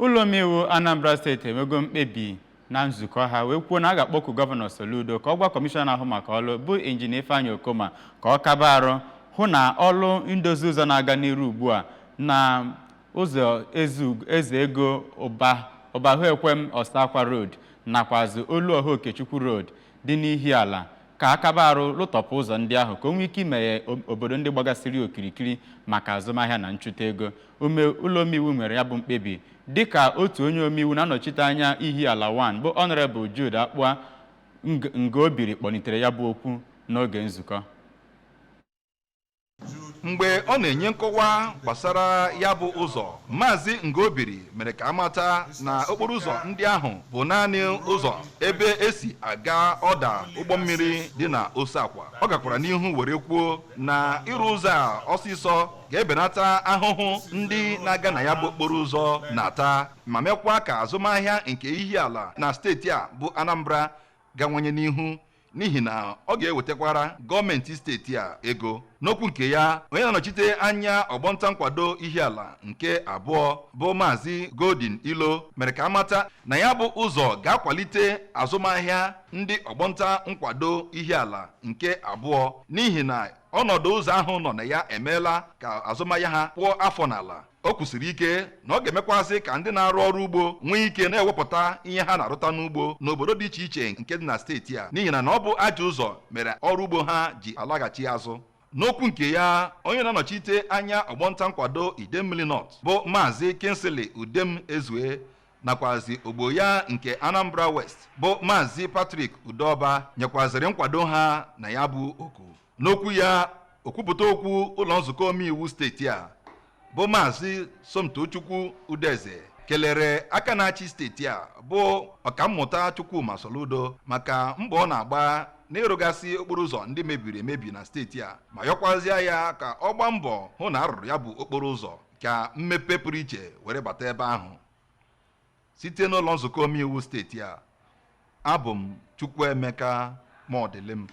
Ulomeiwu Anambra Steeti emego mkpebi na nzukọ ha wee kwuo na a ga-akpọku Gọvanọ Soludo ka ọ gwa Kọmishọna ahụ maka ọrụ bụ Injinia Ifeanyị Okoma ka ọ kaba arụ hụ na ọrụ ndozi ụzọ na-aga n'iru ugbu a na ụzọ eze ego Ọbahụekwem Ọsakwa Road nakwazi Oluọha Okechukwu Road dị n'ihi ala ka akaba arụ lụtọpụ ụzọ ndị ahụ ka o nwee ike imeghe obodo ndị gbagasịrị okirikiri maka azụmahịa na nchụta ego. Ulomeiwu mere ya bụ mkpebi dịka otu onye omeiwu na-anọchite anya Ihiala 1 bụ Honorable Jude Akpoola Ngobiri kpọlitere ya bụ okwu n'oge nzukọ. Mgbe ọ na-enye nkọwa gbasara ya bụ ụzọ, Maazị Ngobiri mere ka amata na okporo ụzọ ndị ahụ bụ naanị ụzọ ebe esi aga ọda ụgbọ mmiri dị na Osakwa. Ọ gakwara n'ihu were kwuo na ịrụ ụzọ a ọsịsọ ga-ebenata ahụhụ ndị na-aga na ya bụ okporo ụzọ na-ata ma mekwa ka azụmahịa nke Ihiala na steeti a bụ Anambra gawanye n'ihu, n'ihi na ọ ga-ewetakwara gọọmenti steeti a ego. N'okwu nke ya, onye na-anọchite anya ọgbọnta nkwado Ihiala nke abụọ bụ Maazị Godin Ilo mere ka amata na ya bụ ụzọ ga-akwalite azụmahịa ndị ọgbọnta nkwado Ihiala nke abụọ, n'ihi na ọnọdụ ụzọ ahụ nọ na ya emeela ka azụmahịa ha pụọ afọ n'ala. O kwusiri ike na ọ ga-emekwasị ka ndị na-arụ ọrụ ugbo nwee ike na-ewepụta ihe ha na-arụta n'ugbo n'obodo dị iche iche nke dị na steeti a, n'ihi na ọ bụ ajọ ụzọ mere ọrụ ugbo ha ji alaghachi azụ. N'okwu nke ya, onye na-anọchite anya ọgbọnta nkwado Idemmili North bụ Maazị Kinsley Udem Ezue nakwazi ogbo ya nke Anambra West bụ Maazị Patrick Udoba nyekwaziri nkwado ha na ya bụ oku. N'okwu ya, okwupụta okwu ụlọ nzukọ omeiwu steeti a bụ Maazị Somtochukwu Udeze kelere aka na-achị steeti a bụ Ọkammụta Chukwuma Soludo maka mbọ ọ na-agba n'ịrụgasị okporo ụzọ ndị mebiri emebi na steeti a, ma yọkwazịa ya ka ọ gbaa mbọ hụ na arụrụ ya bụ okporo ụzọ ka mmepe pụrụ iche were bata ebe ahụ. Site n'ụlọ nzukọ omeiwu steeti a, abụ m Chukwuemeka Modilim.